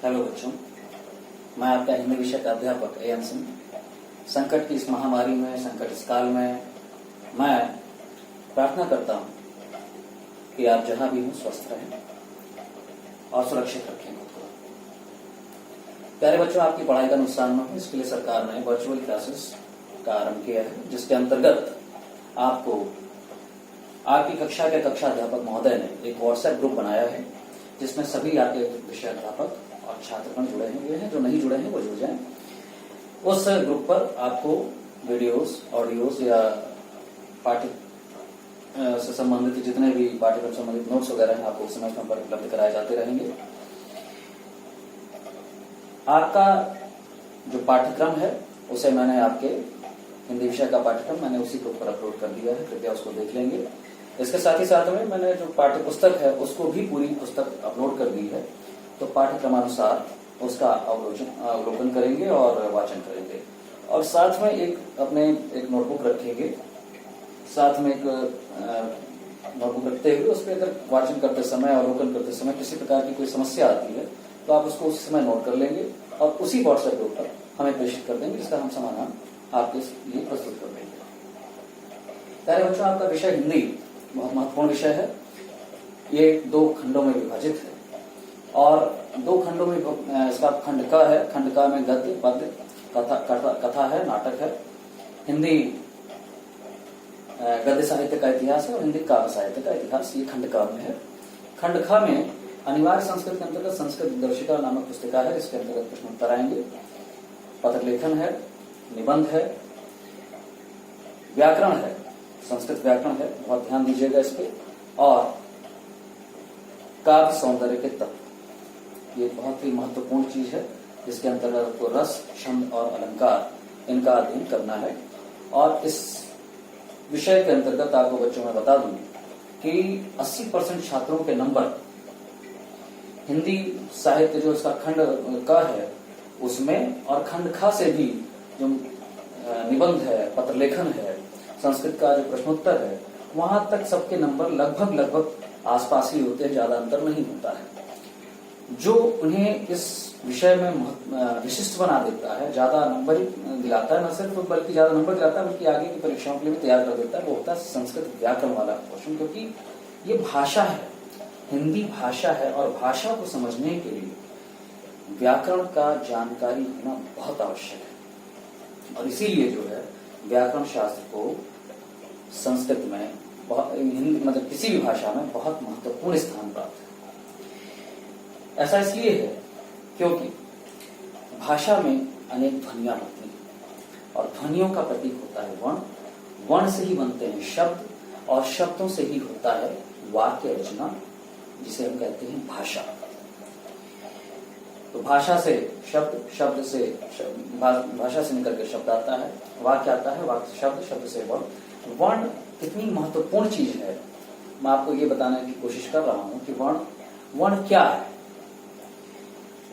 Hello बच्चों, मैं आपका हिंदी विषय का अध्यापक एएन सिंह। संकट की इस महामारी में, संकट इस काल में मैं प्रार्थना करता हूं कि आप जहां भी हों स्वस्थ रहें और सुरक्षित रखें खुद को। प्यारे बच्चों, आपकी पढ़ाई का नुकसान न हो इसके लिए सरकार ने वर्चुअल क्लासेस का आरंभ किया है, जिसके अंतर्गत आपको आपकी कक्षा के कक्षा अध्यापक महोदय ने एक व्हाट्सएप ग्रुप बनाया है, जिसमें सभी आपके विषय अध्यापक और छात्रगण जुड़े हुए हैं। जो नहीं जुड़े हैं वो जुड़ जाएं। उस ग्रुप पर आपको वीडियोस, ऑडियोज या पाठ्य से संबंधित जितने भी पाठ्यक्रम संबंधित नोट्स वगैरह हैं आपको समय समय पर उपलब्ध कराए जाते रहेंगे। आपका जो पाठ्यक्रम है उसे मैंने आपके हिंदी विषय का पाठ्यक्रम मैंने उसी ग्रुप पर अपलोड कर दिया है, कृपया उसको देख लेंगे। इसके साथ ही साथ में मैंने जो पाठ्य पुस्तक है उसको भी पूरी पुस्तक अपलोड कर दी है, तो पाठ्यक्रमानुसार उसका अवलोकन करेंगे और वाचन करेंगे। और साथ में एक नोटबुक रखेंगे, साथ में एक नोटबुक रखते हुए उस पर अगर वाचन करते समय, अवलोकन करते समय किसी प्रकार की कोई समस्या आती है तो आप उसको उस समय नोट कर लेंगे और उसी व्हाट्सएप ग्रुप पर हमें प्रेषित कर देंगे, जिसका हम समाधान आपके लिए प्रस्तुत कर देंगे। प्यारे बच्चों, आपका विषय हिंदी बहुत महत्वपूर्ण विषय है। ये 2 खंडों में विभाजित है और 2 खंडों में इसका खंड क है। खंड क में गद्य, पद्य, कथा है, नाटक है। हिंदी गद्य साहित्य का इतिहास है और हिंदी काव्य साहित्य का इतिहास, ये खंड क में है। खंड ख में अनिवार्य संस्कृत के अंतर्गत संस्कृत दर्शिका नामक पुस्तिका है, इसके अंतर्गत प्रश्नोत्तर आएंगे। पत्र लेखन है, निबंध है, व्याकरण है, संस्कृत व्याकरण है, बहुत ध्यान दीजिएगा इस पे। और काव्य सौंदर्य के तत्व, ये बहुत ही महत्वपूर्ण चीज है, जिसके अंतर्गत आपको रस, छंद और अलंकार इनका अध्ययन करना है। और इस विषय के अंतर्गत आपको बच्चों में बता दूं कि 80% छात्रों के नंबर हिंदी साहित्य जो इसका खंड क है उसमें, और खंड ख से भी जो निबंध है, पत्र लेखन है, संस्कृत का जो प्रश्नोत्तर है, वहां तक सबके नंबर लगभग आसपास ही होते हैं, ज्यादा अंतर नहीं होता है। जो उन्हें इस विषय में विशिष्ट बना देता है, ज्यादा नंबर दिलाता है, न सिर्फ बल्कि ज्यादा नंबर दिलाता है बल्कि आगे की परीक्षाओं के लिए भी तैयार कर देता है, वो होता है संस्कृत व्याकरण वाला पोर्शन। क्योंकि ये भाषा है, हिंदी भाषा है और भाषा को समझने के लिए व्याकरण का जानकारी होना बहुत आवश्यक है। और इसीलिए जो है व्याकरण शास्त्र को संस्कृत में मतलब किसी भी भाषा में बहुत महत्वपूर्ण स्थान प्राप्त है। ऐसा इसलिए है क्योंकि भाषा में अनेक ध्वनियां होती हैं और ध्वनियों का प्रतीक होता है वर्ण। वर्ण से ही बनते हैं शब्द और शब्दों से ही होता है वाक्य रचना, जिसे हम कहते हैं भाषा। तो भाषा से शब्द, शब्द से भाषा से निकल के शब्द आता है, वाक्य आता है, वाक्य से शब्द, शब्द से वर्ण। वर्ण कितनी महत्वपूर्ण चीज है, मैं आपको ये बताने की कोशिश कर रहा हूं कि वर्ण क्या है।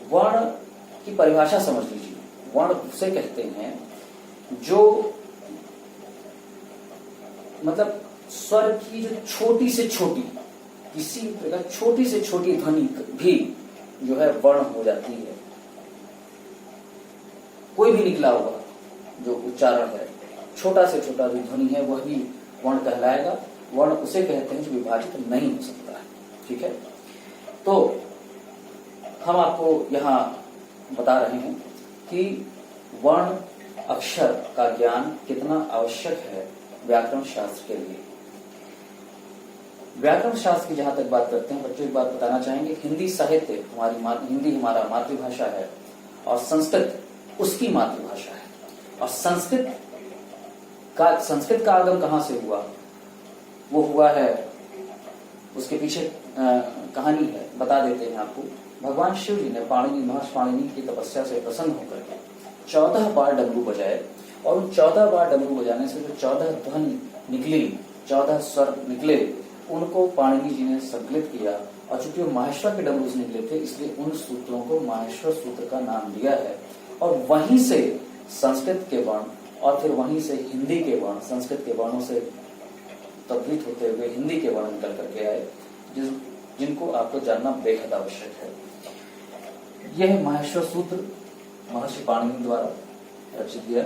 वर्ण की परिभाषा समझ लीजिए। वर्ण उसे कहते हैं जो मतलब स्वर की जो छोटी से छोटी, किसी प्रकार छोटी से छोटी ध्वनि भी जो है वर्ण हो जाती है। कोई भी निकला हुआ जो उच्चारण है, छोटा से छोटा जो ध्वनि है वह भी वर्ण कहलाएगा। वर्ण उसे कहते हैं जो विभाजित नहीं हो सकता है। ठीक है, तो हम आपको यहां बता रहे हैं कि वर्ण अक्षर का ज्ञान कितना आवश्यक है व्याकरण शास्त्र के लिए। व्याकरण शास्त्र की जहां तक बात करते हैं बच्चों, एक बात बताना चाहेंगे, हिंदी साहित्य हिंदी हमारा मातृभाषा है और संस्कृत उसकी मातृभाषा है। और संस्कृत का आगम कहां से हुआ, वो हुआ है, उसके पीछे कहानी है, बता देते हैं आपको। भगवान शिव जी ने महर्षि पाणिनि की तपस्या से प्रसन्न होकर 14 बार डमरू बजाए और उन 14 बार डमरू बजाने से जो 14 ध्वनि निकली, 14 स्वर निकले, उनको पाणिनि जी ने संकलित किया। और चूंकि वो माहेश्वर के डमरू से निकले थे, इसलिए उन सूत्रों को माहेश्वर सूत्र का नाम दिया है। और वहीं से संस्कृत के वर्ण और फिर वहीं से हिंदी के वर्ण, संस्कृत के वर्णों से तद्भुत होते हुए हिंदी के वर्ण निकल करके आए, जिनको आपको जानना बेहद आवश्यक है। यह माहेश्वर सूत्र महर्षि पाणिनि द्वारा रचित गया।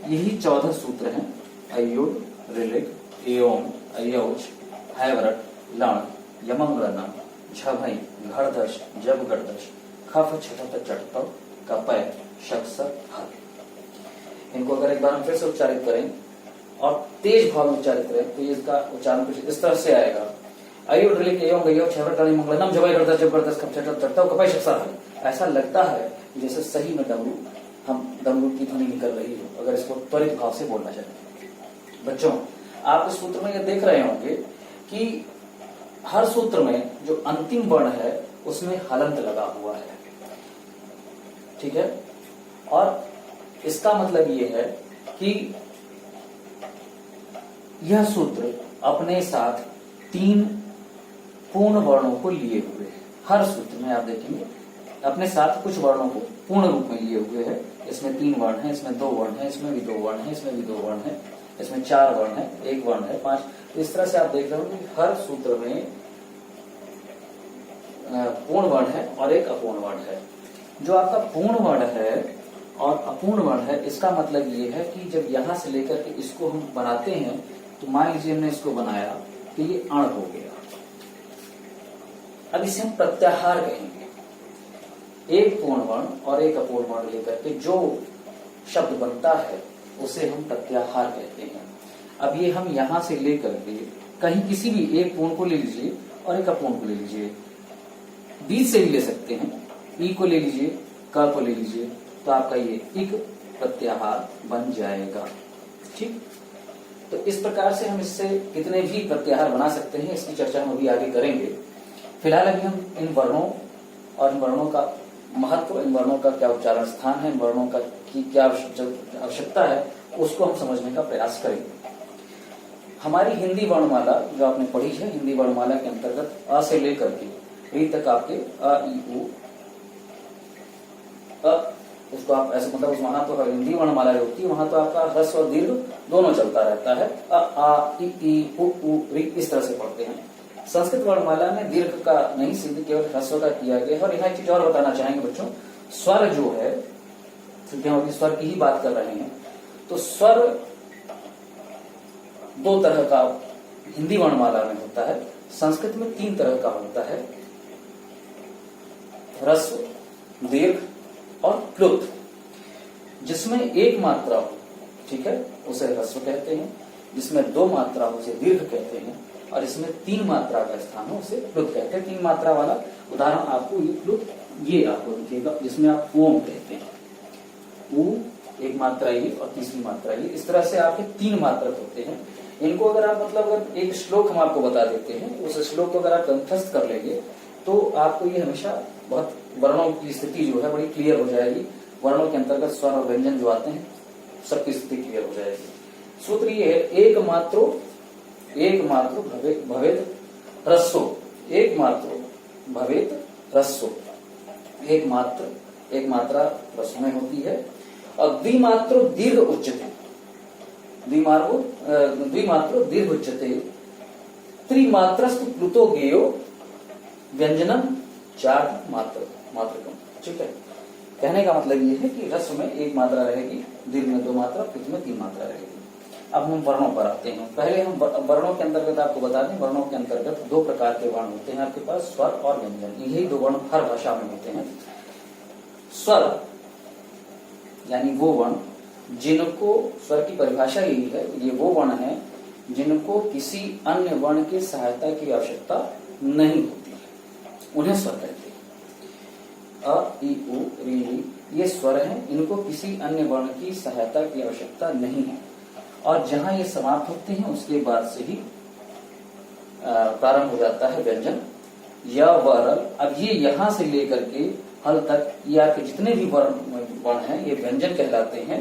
यही 14 सूत्र हैं, अयुड, ऋलिक, एओम, अयौज, हैवरट, लण, यमंगलनम, झभई, घड़दश, जबगड़दश, खफ, छठत, चटत, कपय, शक्सर, हर। इनको अगर एक बार हम फिर से उच्चारित करें और तेज भाव में उच्चारित करें तो इसका उच्चारण कुछ इस तरह से आएगा। अयुड, ऋलिक, एओम, अयौज, हैवरट, लण, यमंगलनम, झभई, घड़दश, जबगड़दश, खफ, छठत, चटत, कपय, शक्सर, हर। ऐसा लगता है जैसे सही में डमरू की ध्वनि निकल रही हो, अगर इसको त्वरित भाव से बोलना चाहिए। बच्चों, आप इस सूत्र में ये देख रहे होंगे कि हर सूत्र में जो अंतिम वर्ण है उसमें हलंत लगा हुआ है, ठीक है। और इसका मतलब ये है कि यह सूत्र अपने साथ 3 पूर्ण वर्णों को लिए हुए है। हर सूत्र में आप देखेंगे अपने साथ कुछ वर्णों को पूर्ण रूप में लिए हुए है। इसमें 3 वर्ण है, इसमें 2 वर्ण है, इसमें भी 2 वर्ण है, इसमें भी 2 वर्ण है, इसमें 4 वर्ण है, 1 वर्ण है, 5। इस तरह से आप देख रहे हो कि हर सूत्र में पूर्ण वर्ण है और एक अपूर्ण वर्ण है। जो आपका पूर्ण वर्ण है और अपूर्ण वर्ण है, इसका मतलब ये है कि जब यहां से लेकर के इसको हम बनाते हैं तो मान लीजिए हमने इसको बनाया तो ये अण हो गया। अब इसे हम प्रत्याहार कहेंगे। एक पूर्ण वर्ण और एक अपूर्ण वर्ण लेकर के जो शब्द बनता है उसे हम प्रत्याहार कहते हैं। अब ये हम यहां से लेकर के कहीं किसी भी एक पूर्ण को ले लीजिए और एक अपूर्ण को ले लीजिए, बीच से भी ले सकते हैं, ई को ले लीजिए, क को ले लीजिए, तो आपका ये इक प्रत्याहार बन जाएगा, ठीक। तो इस प्रकार से हम इससे कितने भी प्रत्याहार बना सकते हैं, इसकी चर्चा हम अभी आगे करेंगे। फिलहाल अभी हम इन वर्णों और इन वर्णों का महत्व, इन वर्णों का क्या उच्चारण स्थान है, इन वर्णों का की क्या आवश्यकता है, उसको हम समझने का प्रयास करेंगे। हमारी हिंदी वर्णमाला जो आपने पढ़ी है, हिंदी वर्णमाला के अंतर्गत अ से लेकर के री तक आपके अ, ई, उ, उसको आप ऐसे मतलब वहां तो हिंदी वर्णमाला जो होती है वहां तो आपका ह्रस्व और दीर्घ दोनों चलता रहता है। अ, आ, ई, उ, री इस तरह से पढ़ते हैं। संस्कृत वर्णमाला में दीर्घ का नहीं, सिद्ध केवल ह्रस्व का किया गया है। और यहाँ एक चीज और बताना चाहेंगे बच्चों, स्वर जो है, क्योंकि हम अभी स्वर की ही बात कर रहे हैं, तो स्वर 2 तरह का हिंदी वर्णमाला में होता है, संस्कृत में 3 तरह का होता है, ह्रस्व, दीर्घ और प्लुत। जिसमें 1 मात्रा हो, ठीक है, उसे ह्रस्व कहते हैं, जिसमें 2 मात्रा हो उसे दीर्घ कहते हैं, और इसमें 3 मात्रा का स्थान हो उसे प्लुत कहते हैं। 3 मात्रा वाला उदाहरण आपको ये प्लुत ये आपको दिखेगा, जिसमें आप ओम कहते हैं, ऊ 1 मात्रा ये और तीसरी मात्रा ये, इस तरह से आपके 3 मात्रक होते हैं। इनको अगर आप मतलब अगर एक श्लोक हम आपको बता देते हैं, उस श्लोक को अगर आप कंठस्थ कर लेंगे तो आपको ये हमेशा बहुत वर्णों की स्थिति जो है बड़ी क्लियर हो जाएगी। वर्णों के अंतर्गत स्वर और व्यंजन जो आते हैं सबकी स्थिति क्लियर हो जाएगी। सूत्र ये है, एक मात्रो भवेत ह्रस्वो, एक मात्रो भवेत ह्रस्वो। एक मात्रा ह्रस्व में होती है। और द्विमात्रो दीर्घ उच्चते, द्विमात्रो दीर्घ उच्चते, त्रिमात्रस्तु प्लुतो गेयो व्यंजनम 4 मात्रकम, ठीक है। कहने का मतलब ये है कि ह्रस्व में 1 मात्रा रहेगी, दीर्घ में 2 मात्रा, प्लुत में 3 मात्रा रहेगी। अब हम वर्णों पर आते हैं। पहले हम वर्णों के अंतर्गत आपको बता दें, वर्णों के अंतर्गत 2 प्रकार के वर्ण होते हैं आपके पास, स्वर और व्यंजन। यही 2 वर्ण हर भाषा में होते हैं। स्वर यानी वो वर्ण जिनको, स्वर की परिभाषा यही है, ये वो वर्ण है जिनको किसी अन्य वर्ण की सहायता की आवश्यकता नहीं होती, उन्हें स्वर कहते हैं। अ, ई, उ, री, ये स्वर हैं, इनको किसी अन्य वर्ण की सहायता की आवश्यकता नहीं है। और जहां ये समाप्त होते हैं उसके बाद से ही प्रारंभ हो जाता है व्यंजन। य, व, र। अब ये यहां से लेकर के हल तक ये आपके जितने भी वर्ण हैं ये व्यंजन कहलाते हैं।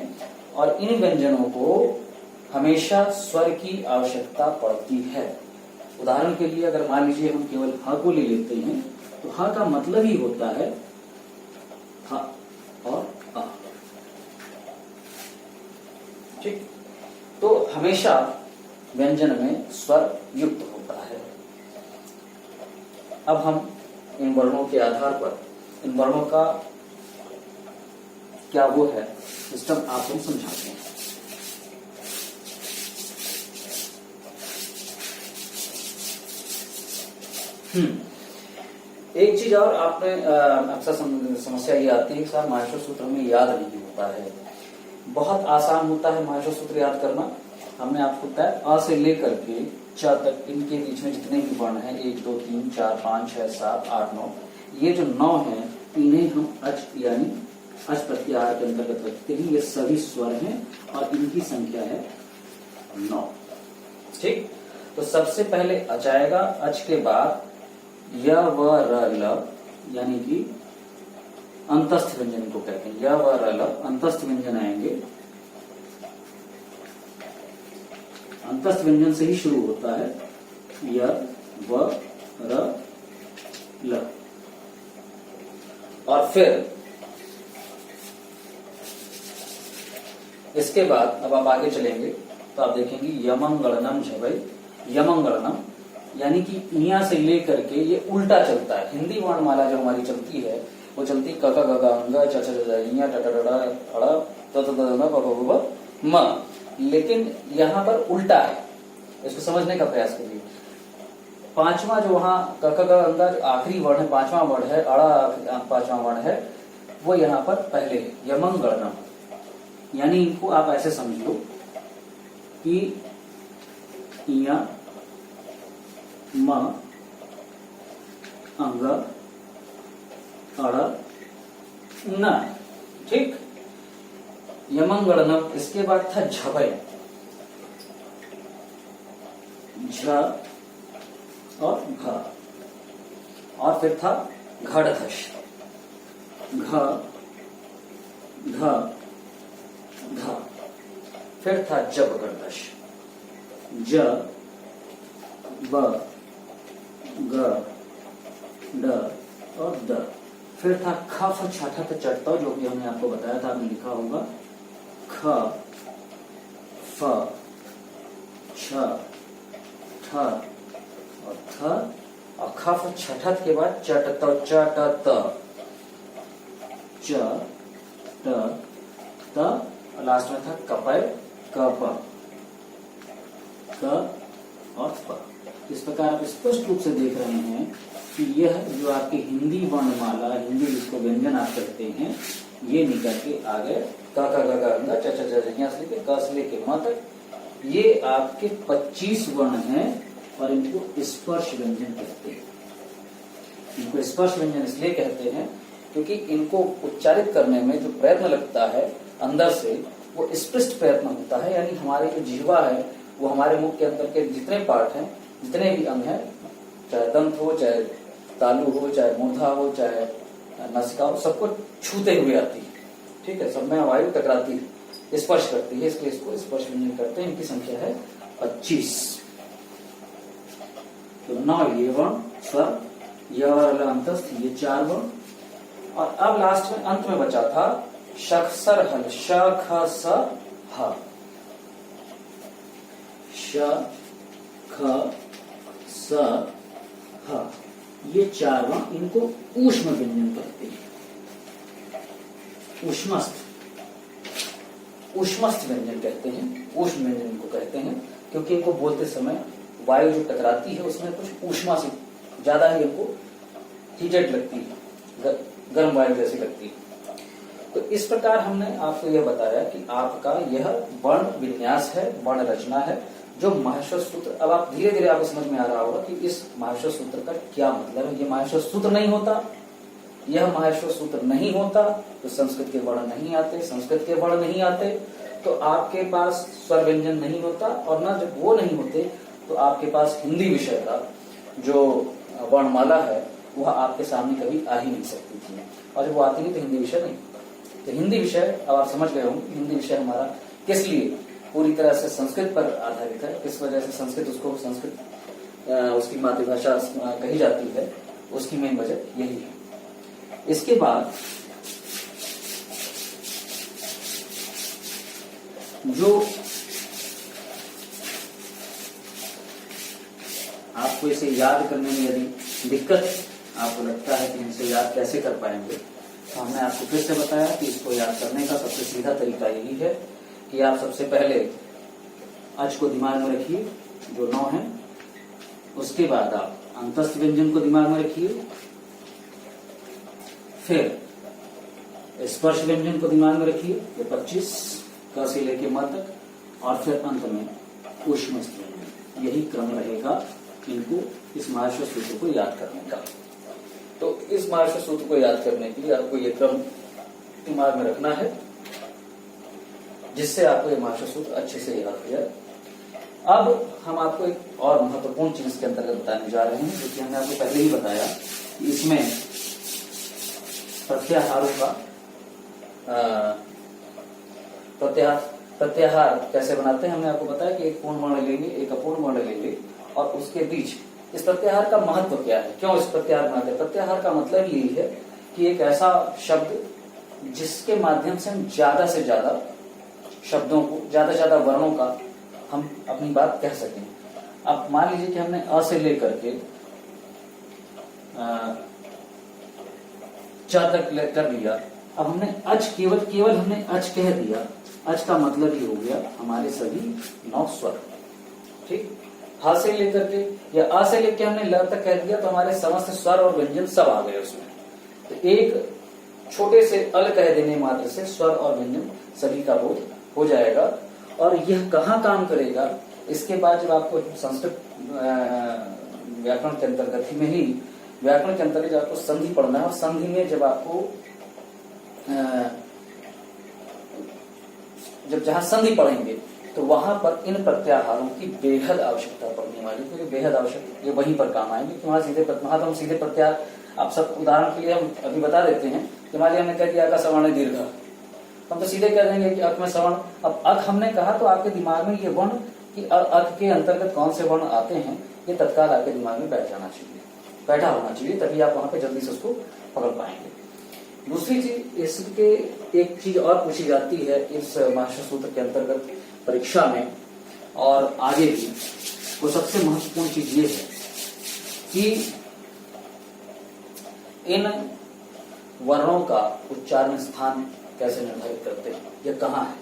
और इन व्यंजनों को हमेशा स्वर की आवश्यकता पड़ती है। उदाहरण के लिए अगर मान लीजिए हम केवल ह को ले लेते हैं तो ह का मतलब ही होता है ह और अ, ठीक। तो हमेशा व्यंजन में स्वर युक्त होता है। अब हम इन वर्णों के आधार पर इन वर्णों का क्या वो है सिस्टम आपको समझाते हैं। एक चीज और आपने अक्सर समस्या ये आती है कि साहब माहेश्वर सूत्र में याद नहीं होता है। बहुत आसान होता है माहेश्वर सूत्र याद करना। हमने आपको बताया अ से लेकर के च तक इनके बीच में जितने भी वर्ण हैं 1 2 3 4 5 6 7 8 9, ये जो 9 हैं इन्हें हम अच यानी अच प्रत्याहार के अंतर्गत रखते हैं। ये सभी स्वर हैं और इनकी संख्या है 9। ठीक, तो सबसे पहले अच आएगा, अच के बाद य व र ल यानी कि अंतस्थ व्यंजन को कहते हैं। य व र ल अंतस्थ व्यंजन आएंगे। अंतस्थ व्यंजन से ही शुरू होता है य व र ल। और फिर इसके बाद अब आप आगे चलेंगे तो आप देखेंगे यमंगलनम झवई। यमंगलनम यानी कि इया से लेकर के ये उल्टा चलता है। हिंदी वर्णमाला जो हमारी चलती है वो चलती क ख ग घ अंग च छ ज ञ ट ट ड ढ़ त त द न प प ब म, लेकिन यहाँ पर उल्टा है। इसको समझने का प्रयास करिए। पांचवा जो वहां क ख ग अंग आखिरी वर्ण है, पांचवा वर्ण है, अड़ा पांचवा वर्ण है, वो यहाँ पर पहले है यमंगलनम। यानी इनको आप ऐसे समझ लो कि इया म अंग अड़ न। ठीक, यमंगलनम। इसके बाद था झबय, झ और घ, और फिर था घड़धश, घ ध ध, फिर था जबगर्दश, ज ब ग ड और द, फिर था खफ छठत चटता जो कि हमने आपको बताया था, आपने लिखा होगा ख फ छ ठ और थ, और खफ छठत के बाद चटत चटत च ट त, और लास्ट में था कपय कप क और प। इस प्रकार आप स्पष्ट रूप से देख रहे हैं कि यह जो आपकी हिंदी वर्णमाला, हिंदी जिसको व्यंजन आप कहते हैं, ये निकल के आ गए क ख ग घ च छ ज ञ से लेके क से लेके म तक। ये आपके 25 वर्ण हैं और इनको स्पर्श व्यंजन कहते हैं। इनको स्पर्श व्यंजन इसलिए कहते हैं क्योंकि इनको उच्चारित करने में जो प्रयत्न लगता है अंदर से, वो स्पष्ट प्रयत्न होता है। यानी हमारी जो जिह्वा है वो हमारे मुख के अंदर के जितने पार्ट हैं, जितने भी अंग हैं, चाहे दंत हो, चाहे तालु हो, चाहे मूर्धा हो, चाहे नासिका हो, सबको छूते हुए आती है। ठीक है, सब में वायु टकराती है, स्पर्श करती है, इसलिए इसको स्पर्श व्यंजन करते हैं। इनकी संख्या है 25। तो 9 ये वर्ण स्वर, य व र ल अंतस्थ, ये 4 वर्ण। और अब लास्ट में अंत में बचा था शख सर हल, श ख स ह, श ख स ह, ये 4 वर्ण, इनको ऊष्म व्यंजन कहते हैं। ऊष्मस्थ व्यंजन कहते हैं, ऊष्म व्यंजन इनको कहते हैं क्योंकि इनको बोलते समय वायु जो टकराती है उसमें कुछ ऊष्मा से ज्यादा ही इनको हीटेड लगती है, गर्म वायु जैसी लगती है। तो इस प्रकार हमने आपको यह बताया कि आपका यह वर्ण विन्यास है, वर्ण रचना है, जो माहेश्वर सूत्र। अब आप धीरे धीरे आपको समझ में आ रहा होगा कि इस माहेश्वर सूत्र का क्या मतलब है। ये माहेश्वर सूत्र नहीं होता, यह माहेश्वर सूत्र नहीं होता तो संस्कृत के वर्ण नहीं आते, संस्कृत के वर्ण नहीं आते तो आपके पास स्वर व्यंजन नहीं होता, और ना जब वो नहीं होते तो आपके पास हिंदी विषय का जो वर्णमाला है वह आपके सामने कभी आ ही नहीं सकती थी। और जब वो आती नहीं तो हिंदी विषय नहीं। तो हिंदी विषय, अब आप समझ गए होंगे हिंदी विषय हमारा किस लिए पूरी तरह से संस्कृत पर आधारित है, किस वजह से संस्कृत उसकी मातृभाषा कही जाती है, उसकी मेन वजह यही है। इसके बाद जो आपको इसे याद करने में यदि दिक्कत आपको लगता है कि इनसे याद कैसे कर पाएंगे, तो हमने आपको फिर से बताया कि इसको याद करने का सबसे सीधा तरीका यही है कि आप सबसे पहले अच को दिमाग में रखिए जो 9 है, उसके बाद आप अंतस्थ व्यंजन को दिमाग में रखिए, फिर स्पर्श व्यंजन को दिमाग में रखिए ये 25 क से लेके म तक, और फिर अंत में ऊष्मस्थ व्यंजन। यही क्रम रहेगा इनको इस महाश्व सूत्र को याद करने का। तो इस महाश्व सूत्र को याद करने के लिए आपको ये क्रम दिमाग में रखना है, जिससे आपको ये महाश्व सूत्र अच्छे से याद हो जाए। अब हम आपको एक और महत्वपूर्ण चीज के अंतर्गत बताने जा रहे हैं, जो कि हमने आपको पहले ही बताया कि इसमें प्रत्याहारों का प्रत्याहार कैसे बनाते हैं। हमने आपको बताया कि एक पूर्ण वर्ण लेंगे, एक अपूर्ण वर्ण लेंगे, और उसके बीच इस प्रत्याहार का महत्व क्या है, क्यों इस प्रत्याहार बनाते हैं। प्रत्याहार का मतलब यही है कि एक ऐसा शब्द जिसके माध्यम से हम ज्यादा से ज्यादा शब्दों को, ज्यादा से ज्यादा वर्णों का हम अपनी बात कह सकें। अब मान लीजिए कि हमने अ से लेकर के च तक कर लिया। अब हमने अच केवल हमने अच कह दिया। अच का मतलब ये हो गया हमारे सभी 9 स्वर, ठीक। ह से लेकर के या अ से लेकर हमने ल तक कह दिया तो हमारे समस्त स्वर और व्यंजन सब आ गए उसमें। तो एक छोटे से अल कह देने मात्र से स्वर और व्यंजन सभी का बोध हो जाएगा। और यह कहाँ काम करेगा, इसके बाद जब आपको संस्कृत व्याकरण के अंतर्गत में ही व्याकरण के अंतर्गत आपको संधि पढ़ना है, और संधि में जब आपको जब जहां संधि पढ़ेंगे तो वहां पर इन प्रत्याहारों की बेहद आवश्यकता पड़ने वाली, क्योंकि बेहद आवश्यक ये वहीं पर काम आएंगे। कि वहां तो हम सीधे प्रत्याहार, आप सब उदाहरण के लिए हम अभी बता देते हैं कि मान लिया हमने कह दिया का सवर्ण दीर्घ, हम तो सीधे कह देंगे कि अक में सवर्ण। अब अक हमने कहा तो आपके दिमाग में ये वर्ण कि अक के अंतर्गत कौन से वर्ण आते हैं, ये तत्काल आपके दिमाग में बैठ जाना चाहिए, बैठा होना चाहिए, तभी आप वहां पे जल्दी से उसको पकड़ पाएंगे। दूसरी चीज, इसके एक चीज और पूछी जाती है इस महाश्व सूत्र के अंतर्गत परीक्षा में और आगे भी, वो सबसे महत्वपूर्ण चीज ये है कि इन वर्णों का उच्चारण स्थान कैसे निर्धारित करते हैं, यह कहाँ है,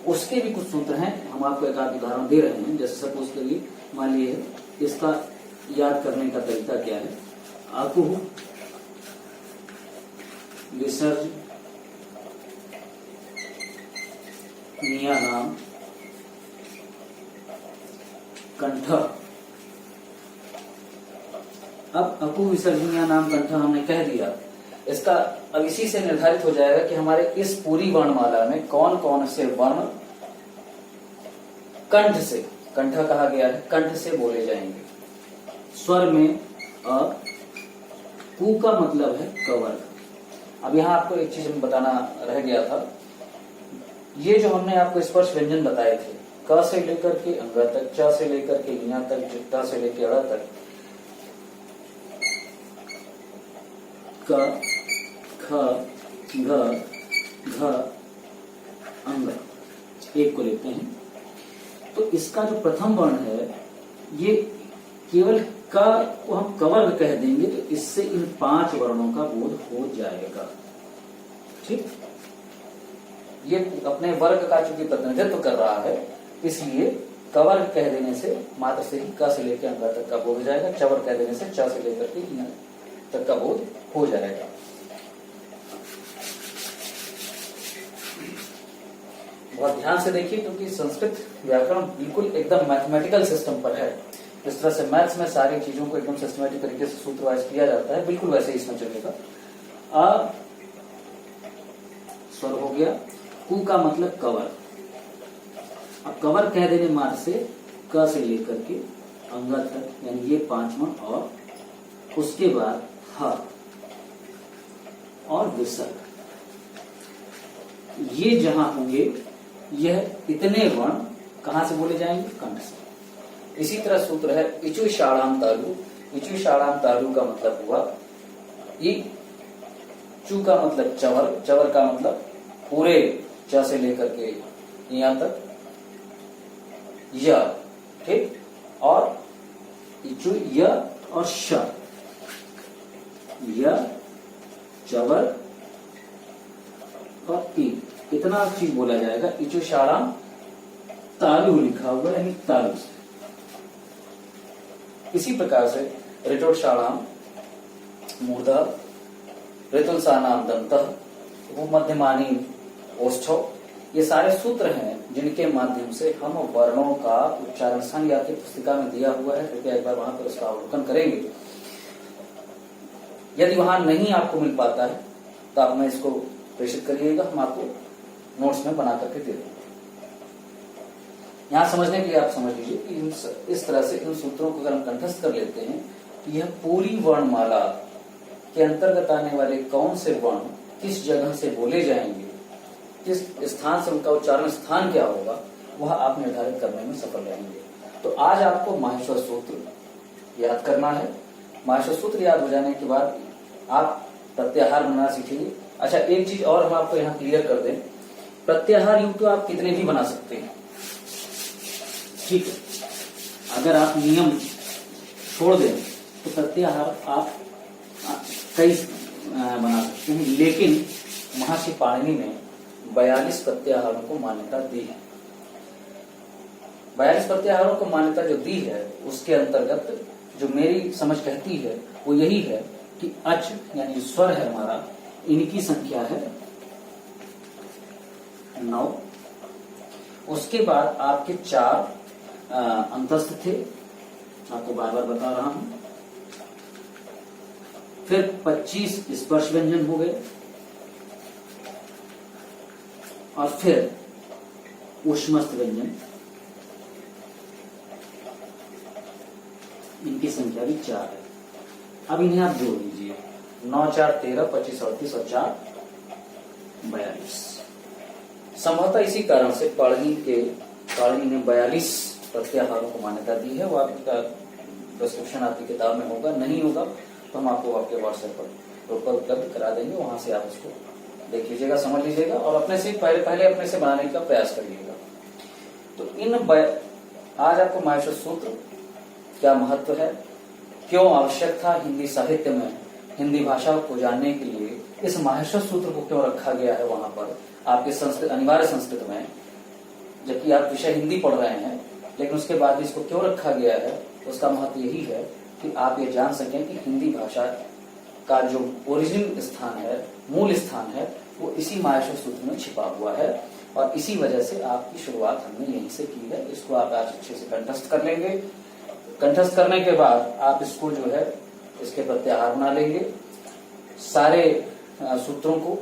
उसके भी कुछ सूत्र हैं। हम आपको एक आध उदाहरण दे रहे हैं। जैसे सपोज करिए, मान लीजिए इसका याद करने का तरीका क्या है। आकुह, विसर्ज, नियानाम, कंठ। अब अकु विसर्जनीय नाम कंठ हमने कह दिया। इसका अब इसी से निर्धारित हो जाएगा कि हमारे इस पूरी वर्णमाला में कौन कौन से वर्ण कंठ से, कंठ कहा गया है, कंठ से बोले जाएंगे। स्वर में अ, कु का मतलब है कवर्ग। अब यहाँ आपको एक चीज बताना रह गया था। ये जो हमने आपको स्पर्श व्यंजन बताए थे, क से लेकर के अंग तक, च से लेकर के ञ तक, ट से लेकर अड़ तक, क, ख, घ, घ, अंग, एक को लेते हैं। तो इसका जो प्रथम वर्ण है, ये केवल का को हम कवर्ग कह देंगे तो इससे इन 5 वर्णों का बोध हो जाएगा, ठीक। ये अपने वर्ग का चूंकि प्रतिनिधित्व कर रहा है, इसलिए कवर्ग कह देने से मात्र से ही क से लेकर अंग तक का बोध हो जाएगा। चवर कह देने से च से लेकर के ञ तक का बोध हो जाएगा। बहुत ध्यान से देखिए, क्योंकि संस्कृत व्याकरण बिल्कुल एकदम मैथमेटिकल सिस्टम पर है। जिस तरह से मैथ्स में सारी चीजों को एकदम सिस्टमेटिक तरीके से सूत्रवाइज किया जाता है, बिल्कुल वैसे ही इसमें चलेगा। अ स्वर हो गया, कु का मतलब कवर। अब कवर कह देने मात्र से क से लेकर के अंग तक, यानी ये 5 वर्ण, और उसके बाद ह और विसर्ग, ये जहां होंगे, यह इतने वर्ण कहां से बोले जाएंगे, कंठ से। इसी तरह सूत्र है इचु शाणाम तालु। इचु शाणाम तालु का मतलब हुआ इ, चू का मतलब चवर, चवर का मतलब पूरे च से लेकर के यहां तक, य, ठीक, और इचु य और श, य, चवर और ई, इतना चीज बोला जाएगा। इचुशाणाम तालु लिखा हुआ है, यानी तालु से। इसी प्रकार से ऋतोषाणाम मूर्धा, ऋतुंसानाम दंतः, वो मध्यमानी ओष्ठौ, ये सारे सूत्र हैं जिनके माध्यम से हम वर्णों का उच्चारण संग आपकी पुस्तिका में दिया हुआ है। कृपया एक बार वहां पर उसका अवलोकन करेंगे। यदि वहां नहीं आपको मिल पाता है तो आप में इसको प्रेषित करिएगा, हम आपको नोट्स में बना करके दे देंगे। यहां समझने के लिए आप समझ लीजिए कि इस तरह से इन सूत्रों को अगर हम कंठस्थ कर लेते हैं तो यह पूरी वर्णमाला के अंतर्गत आने वाले कौन से वर्ण किस जगह से बोले जाएंगे, किस स्थान से उनका उच्चारण स्थान क्या होगा, वह आप निर्धारित करने में सफल रहेंगे। तो आज आपको माहेश्वर सूत्र याद करना है। माहेश्वर सूत्र याद हो जाने के बाद आप प्रत्याहार बनाना सीखेंगे। अच्छा, एक चीज और हम आपको यहाँ क्लियर कर दें, प्रत्याहार युक्त तो आप कितने भी बना सकते हैं, ठीक है। अगर आप नियम छोड़ दें तो प्रत्याहार आप कई बना सकते हैं, लेकिन महर्षि पाणिनि ने 42 प्रत्याहारों को मान्यता दी है। 42 प्रत्याहारों को मान्यता जो दी है उसके अंतर्गत जो मेरी समझ कहती है वो यही है कि अच यानी स्वर है हमारा, इनकी संख्या है 9। उसके बाद आपके 4 अंतस्थ थे, आपको बार बार बता रहा हूं। फिर 25 स्पर्श व्यंजन हो गए, और फिर ऊष्मस्थ व्यंजन, इनकी संख्या भी 4 है। अब इन्हें आप जोड़ लीजिए, 9 4 13, 25 38 और 4 42। संभवतः इसी कारण से पाणिनि ने 42 प्रत्याहारों को मान्यता दी है। वो आपका प्रिस्क्रिप्शन आपकी किताब में होगा, नहीं होगा तो हम आपको आपके व्हाट्सएप पर उपलब्ध करा देंगे, वहां से आप उसको देख लीजिएगा, समझ लीजिएगा और अपने से पहले अपने से बनाने का प्रयास करिएगा। तो आज आपको माहेश्वर सूत्र क्या महत्व है, क्यों आवश्यक था हिंदी साहित्य में, हिंदी भाषा को जानने के लिए इस माहेश्वर सूत्र को क्यों रखा गया है वहां पर आपके अनिवार्य संस्कृत में, जबकि आप विषय हिंदी पढ़ रहे हैं, लेकिन उसके बाद भी इसको क्यों रखा गया है, उसका महत्व यही है कि आप ये जान सकें कि हिंदी भाषा का जो ओरिजिन स्थान है, मूल स्थान है, वो इसी माहेश्वर सूत्र में छिपा हुआ है। और इसी वजह से आपकी शुरुआत हमने यहीं से की है। इसको आप आज अच्छे से कंठस्थ कर लेंगे। कंठस्थ करने के बाद आप इसको जो है इसके प्रत्याहार बना लेंगे। सारे सूत्रों को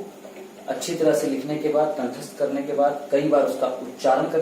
अच्छी तरह से लिखने के बाद, कंठस्थ करने के बाद कई बार उसका उच्चारण कर